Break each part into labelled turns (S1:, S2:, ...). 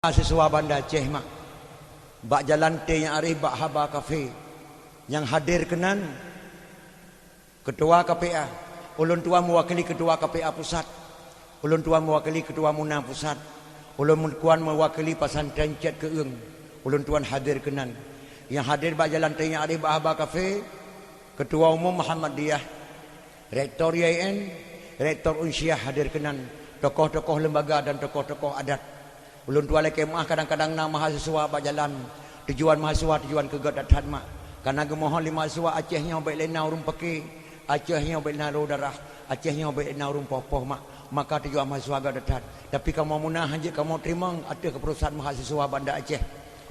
S1: Mahasiswa Banda Aceh mak bak jalan T yang arif bak haba kafe yang hadir kenan ketua KPA, ulun tua mewakili ketua KPA pusat, ulun tua mewakili ketua Muna pusat, ulun tuan mewakili pesantren Cet Keung, ulun tuan hadir kenan. Yang hadir bak jalan T yang arif bak haba kafe ketua umum Muhammadiyah, rektor YN, rektor Unsyah hadir kenan, tokoh-tokoh lembaga dan tokoh-tokoh adat. Ulun tua le kemah kadang-kadang na mahasiswa bak jalan tujuan mahasiswa tujuan ke Gadat mak karena gemohon lima mahasiswa Acehnya baik lena urung peki Acehnya baik lena darah Acehnya baik lena urung popoh mak maka tujuan mahasiswa Gadat tapi kamu munah haji kamu terima ada keperusahaan mahasiswa Banda Aceh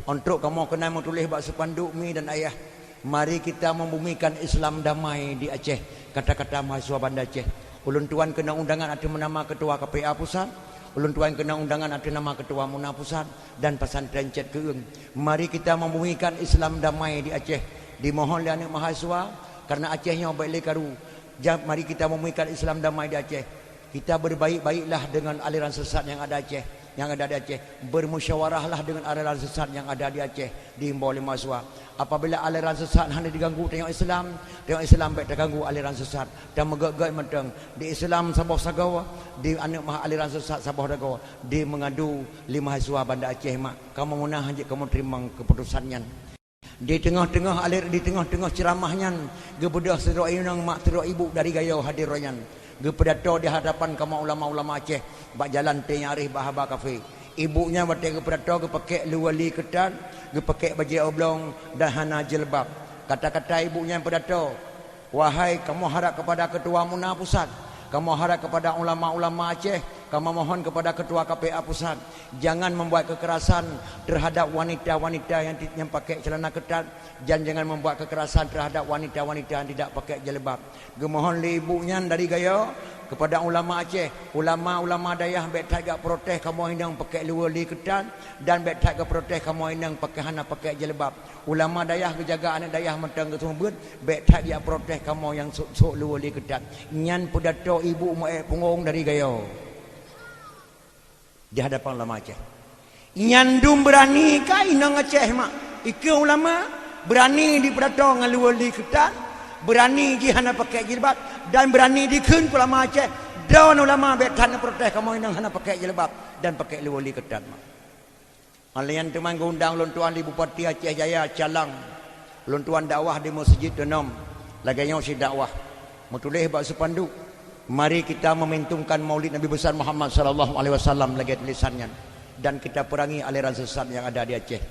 S1: untuk kamu kena menulis bak sepanduk mi dan ayah mari kita membumikan Islam damai di Aceh kata-kata mahasiswa Banda Aceh. Ulun tuan kena undangan ada menama ketua KPA pusat, ulun tuan kena undangan ada nama ketua Muna pusat dan pesantren Cet Keung. Mari kita membumikan Islam damai di Aceh. Dimohon oleh anak mahasiswa karena Acehnya baik lekaru. Mari kita membumikan Islam damai di Aceh. Kita berbaik-baiklah dengan aliran sesat yang ada di Aceh. Bermusyawarahlah dengan aliran sesat yang ada di Aceh. Diimbau oleh mahasiswa. Apabila aliran sesat hendak diganggu tengok Islam baik terganggu aliran sesat dan megak-gak menteng di Islam sabah sagawa di anak mah aliran sesat sabah dagawa di mengadu lima mahasiswa Banda Aceh mak kamu munah haji kamu terima keputusannya di tengah-tengah ceramahnya gebedah sedok inang mak sedok ibu dari gayau hadir royan gepedato di hadapan kamu ulama-ulama Aceh bak jalan T Arif Bahaba Cafe. Ibunya bertega kepedato gepakai luwali ketat gepakai baju oblong dan hana jilbab. Kata-kata ibunya yang pedato, wahai kamu harap kepada ketua Muna pusat, kamu harap kepada ulama-ulama Aceh, kamu mohon kepada ketua KPA pusat, jangan membuat kekerasan terhadap wanita-wanita yang pakai celana ketat dan jangan membuat kekerasan terhadap wanita-wanita yang tidak pakai jilbab. Gemohon li ibunya dari gaya kepada ulama Aceh, ulama-ulama dayah bet tak protes kamu hindang pakai luwali ketat dan bet tak protes kamu hindang pakai hana pakai jilbab. Ulama dayah kejaga anak dayah mentang ketumbut bet tak dia protes kamu yang sok luwali ketat. Nyan pedato ibu mae punggung dari gaya di hadapan ulama Aceh. Nyan dum berani kai nang Aceh mak. Iki ulama berani di pedato ngan luwali ketat, berani di hana pakai jilbab dan berani dikun ulama Aceh daun ulama betan protes kamu yang hana pakai jilbab dan pakai luwali ketat mak. Alian teman undang ulun tuan di Bupati Aceh Jaya Calang, ulun tuan dakwah di Masjid Denom laganya si dakwah metulis bak sepanduk mari kita mementumkan maulid Nabi besar Muhammad sallallahu alaihi wasallam lagi tulisannya dan kita perangi aliran sesat yang ada di Aceh.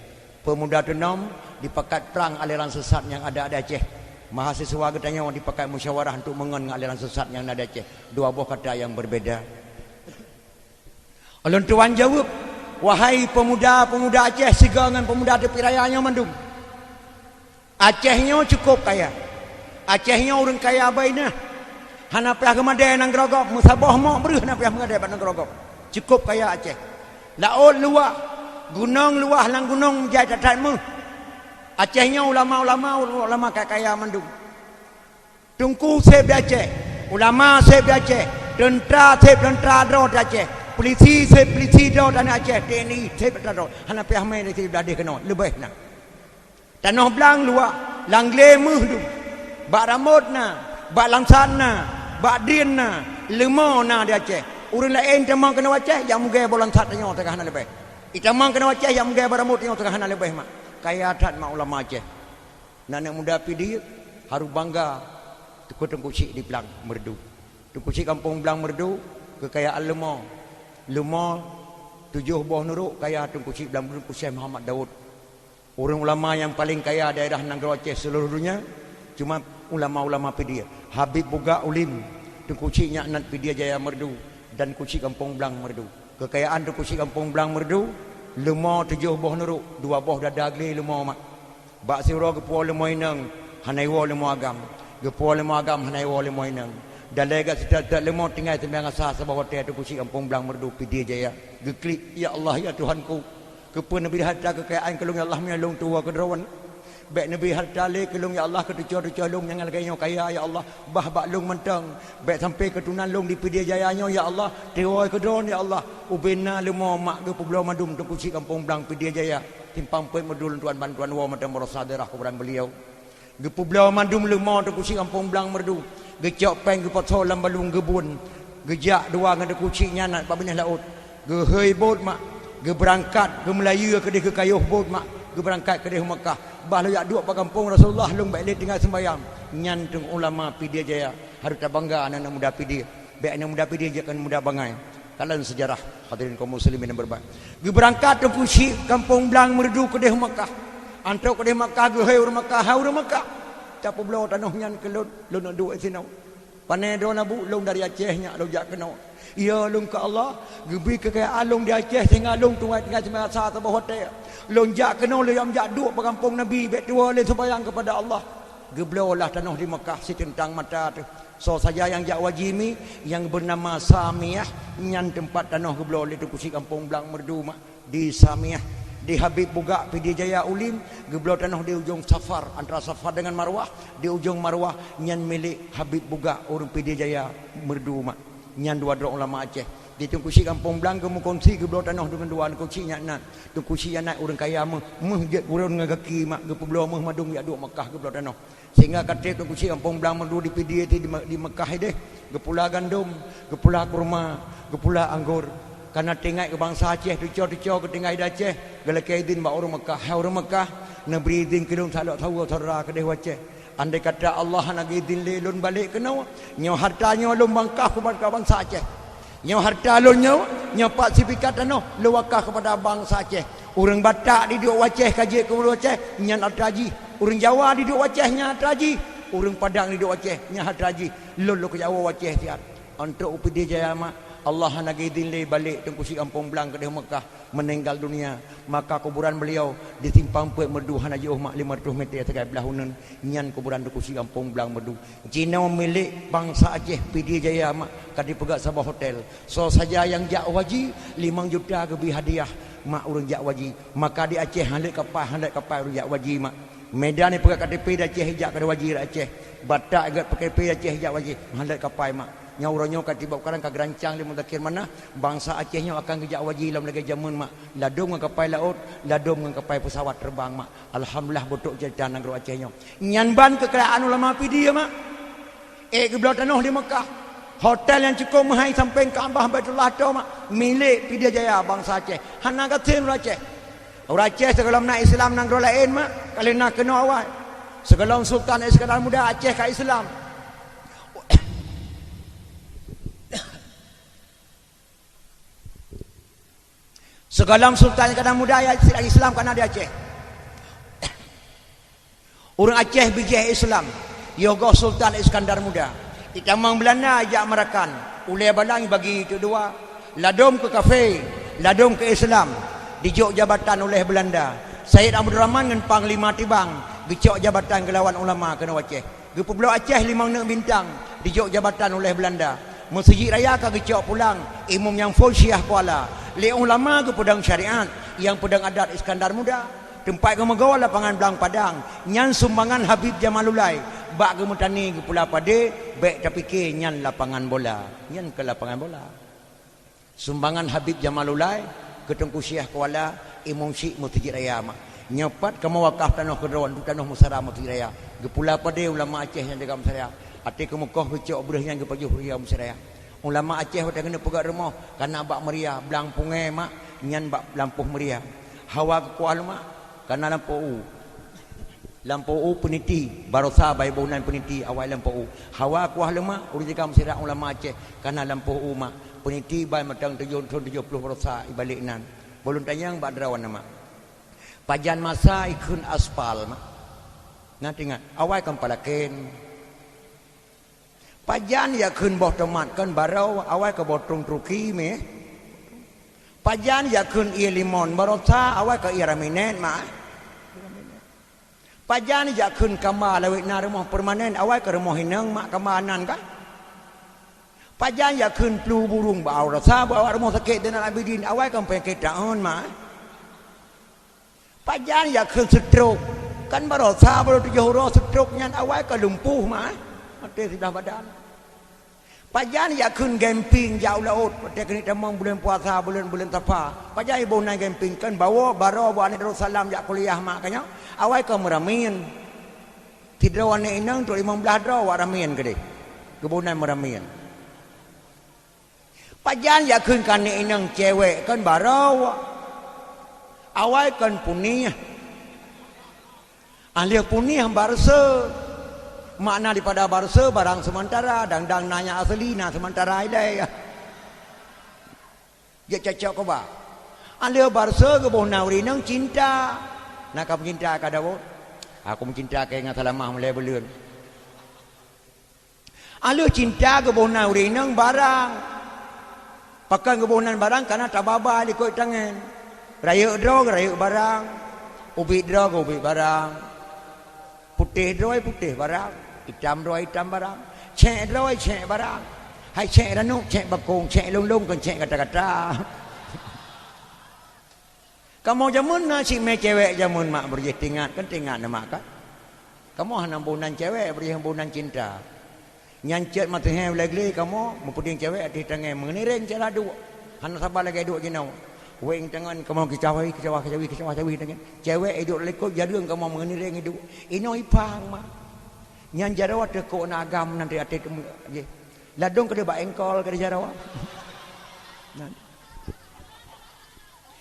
S1: Pemuda Denom dipakat perang aliran sesat yang ada di Aceh. Mahasiswa katanya dipakai musyawarah untuk mengen aliran sesat yang ada Aceh. Dua buah kata yang berbeda. Ulun tuan jawab, wahai pemuda-pemuda Aceh siga dengan pemuda tepi rayanya mandum. Acehnya cukup kaya. Acehnya orang kaya baina. Hana payah kemadai nang gerogok, musabah mak beruh hana payah mengadai nang gerogok. Cukup kaya Aceh. Laut luah, gunung luah lang gunung jai tatatmu. Acehnya ulama kaya mandung. Tungku sep di Aceh, ulama sep di Aceh, tentera sep tentera dro di Aceh, polisi sep polisi dro di Aceh, TNI sep dro. Hana payah mai di beladih kena lebih nak. Tanah belang luah, lang lemeh tu. Bak ramutna, bak langsana, bak dinna, lemah na di Aceh. Urang lain temang kena Aceh yang mugai bolan sat tengok tengah hana lebih. Itamang kena Aceh yang mugai baramut tengok tengah hana lebih mak. Kaya adat mak ulama Aceh. Nak muda pidi haru bangga Tengku-Cik di Belang Merdu. Tengku-Cik kampung Belang Merdu kekayaan lemah. Lemah 7 buah nuruk kaya Tengku-Cik Belang Merdu Syekh Muhammad Daud. Orang ulama yang paling kaya daerah Nanggro Aceh seluruh dunia cuma ulama-ulama pidi. Habib Buga Ulim, Tengku-Cik Nyaknat Pidi Jaya Merdu dan Tengku-Cik kampung Belang Merdu. Kekayaan Tengku-Cik kampung Belang Merdu lemah 7 buah nuruk, 2 buah dadagli lemah mak. Bak siro gepuo lemah inang, hanaiwo lemah agam. Gepuo lemah agam hanaiwo lemah inang. Dan lega setiap lemah tinggal sembiang asah sebab hotel Tengku-Cik kampung Belang Merdu Pidi Jaya. Geklik ya Allah ya Tuhanku. Kepun Nabi hatta kekayaan kelung Allah menyalung tua kederawan. Baik Nabi harta le kelung ya Allah ketujuh long jangan lagi kaya ya Allah. Bah bak long mentang. Baik sampai ketunan long di Pedia Jayanya ya Allah. Teoi kedon ya Allah. Ubena lemo mak ke Pulau Madum tu kuci kampung Blang Pedia Jaya. Timpang poi medul tuan bantuan wa madam merasa darah kuburan beliau. Ge Pulau Madum lemo tu kuci kampung Blang merdu. Ge cok peng ge potol lam balung gebun. Gejak dua ngada kucinya nak babinah laut. Ge hei bot mak. Ge berangkat ge Melayu ke dia ke kayuh bot mak. Ge berangkat ke dia Mekah. Bah lu yak duk pa kampung Rasulullah long baik tinggal sembahyang. Nyan tung ulama Pedia Jaya harus bangga anak muda Pedia. Baik anak muda Pedia jangan muda bangai. Kalian sejarah hadirin kaum muslimin yang berbahagia. Ge berangkat tung kuci kampung Blang merdu ke dia Mekah. Antau ke dia Mekah ge hai Mekah haur Mekah. Capo blau tanah nyan ke lu nak duk sinau. Panai do nabu long dari Aceh nya lo jak kena. Ya long ke Allah, gebi kekayaan long di Aceh sehingga long tunggai tinggal semua sah ke hotel. Long jak kena le yang jak duk kampung Nabi bet dua le sembahyang kepada Allah. Geblolah tanah di Mekah si tentang mata tu. So saja yang jak wajimi yang bernama Samiyah nyan tempat tanah geblo le tu kusi kampung Blang merdu mak di Samiyah. Di Habib Buga Pedia Jaya Ulim geblo tanah di ujung Safar antara Safar dengan Marwah di ujung Marwah nyan milik Habib Buga orang Pedia Jaya merdu mak nyan dua ulama Aceh di tungkusi kampung Blang kemu kongsi geblo tanah dengan dua kunci nak tungkusi nak orang kaya meh je urang dengan kaki mak geblo meh madung ya duk Mekah geblo tanah sehingga kata tungkusi kampung Blang merdu di Pedia di Mekah deh gepula gandum gepula kurma gepula anggur. Karena tengok ke bangsa Aceh tucor-tucor ke tinggal Aceh galak izin ba orang Mekah orang Mekah nak beri izin kelung salak tahu thara ke deh Aceh andai kata Allah nak izin le lun balik kena nyo hartanya lun bangkah kepada bangsa Aceh nyo harta lun nyo pak sipikat tanah lu wakaf kepada bangsa Aceh orang Batak di duk Aceh kaji ke Aceh nyan atraji orang Jawa di duk Aceh nya atraji orang Padang di duk Aceh nya atraji lun ke Jawa Aceh tiap untuk Pedia Jaya mak Allah nak izin le balik tengkusi kampung Blang ke Mekah meninggal dunia maka kuburan beliau di simpang Puek Merdu hana jauh mak 500 meter tegai belah hunan nyan kuburan tengkusi kampung Blang Merdu Cina milik bangsa Aceh Pedia Jaya mak kadi pegak sabah hotel so saja yang jak waji 5 juta kebi hadiah mak urang jak waji maka di Aceh handai kapal urang jak waji mak Medan ni pegak KTP di Aceh jak kada waji Aceh Batak agak pakai KTP Aceh jak waji handai kapal mak nyauronyo katibab karang ka gerancang di mudakir mana bangsa Acehnya akan kejak waji lam lagi jamun mak ladung dengan kapal laut ladung dengan kapal pesawat terbang mak alhamdulillah botok cerita negeri Acehnya nyan ban kekayaan ulama Pedia mak geblo tanah di Mekah hotel yang cukup mahal sampai Kaabah Baitullah tu mak milik Pedia Jaya bangsa Aceh hana katin Aceh orang Aceh segala nak Islam negeri lain mak kali nak kena awal segala sultan Iskandar Muda Aceh ka Islam segala sultan Iskandar Muda Islam kerana di Aceh orang Aceh bijih Islam yoga Sultan Iskandar Muda itamang Belanda ajak merakan ulai balang bagi kedua ladum ke kafe ladum ke Islam dijok jabatan oleh Belanda Syed Abdul Rahman dengan Panglima Tibang dijok jabatan kelawan ulama kena Aceh di Pulau Aceh 5 bintang dijok jabatan oleh Belanda Masjid Raya ke gecok pulang imam yang full Syiah Kuala le ulama ke pedang syariat yang pedang adat Iskandar Muda tempat ke Megawa lapangan Blang Padang nyan sumbangan Habib Jamalulai bak ke Mutani ke Pulau Pade baik tapi ke nyan lapangan bola nyan ke lapangan bola sumbangan Habib Jamalulai ke Tengku Syiah Kuala imam Syekh Masjid Raya mak nyepat ke mewakaf tanah kedrawan tanah Musara Masjid Raya ke Pulau Pade ulama Aceh yang dekat Musara ati ke Mekah becok berah yang ke pajuh Ria Musara ulama Aceh pada kena pegat rumah karena bak meriah belang pungai mak nyan bak lampuh meriah hawa ke kuah mak karena lampu peniti barosa bai baunan peniti awal lampu hawa kuah lemak urang jika mesira ulama Aceh karena lampu mak peniti bai matang 70 barosa ibalik nan bolon tanyang bak derawan nama pajan masa ikun aspal mak ngat awal kan palaken pajan ya kun boh tomat kan barau awal ke botong truki me pajan ya kun ia limon barosa awal ke iraminen mak pajan ya kun kama lawit na rumah permanen awal ke rumah hinang mak kamanan kah pajan ya kun plu burung bau rasa bawa rumah sakit dengan abidin awal kan penyakit daun mak pajan ya kun stroke kan barosa baru 7 huruf struknya awal ke lumpuh mah mati sudah badan pajan ya kun camping jauh laut teknik demong bulan puasa bulan tapa pajan ibu naik camping kan bawa baro bawa ni Darussalam jak kuliah mak kanya awal ke meramin tidak warna inang tu 15 draw waramin ke deh kebunan meramin pajan ya kun kan ni inang cewek kan baro awal kan punia ahli punia barse makna daripada barse barang sementara dang nanya asli nah sementara idai ya cocok ko ba ahli barse ke bona uri nang cinta nak kamu cinta ka dawo aku mencinta ke ngat salamah mulai beleun ahli cinta ke bona uri nang barang pakai kebonan barang karena tababa likoi tangan raya drog raya barang ubi drog ubi barang putih droi putih barang hitam droi hitam barang cek droi cek barang hai cek ranuk cek bakung cek lung kan cek kata-kata kamu jamun nasi me cewek jamun mak berjih tingat kan tingat nama kan kamu hanam bunan cewek berjih bunan cinta nyancet mata he lagi kamu mempuding cewek di tangan mengenireng cara dua hana sabar lagi dua jinau weng tangan kamu kecawi tangan cewek hidup lekuk jadung kamu mengenireng hidup ino ipang mah nyan jarawa teko na agam nanti ate ye ladong ke ba engkol ke jarawa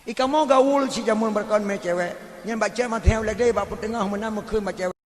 S1: ikamu gaul si jamun berkon me cewek nyan baca mah theo lagi ba tengah menam ke cewek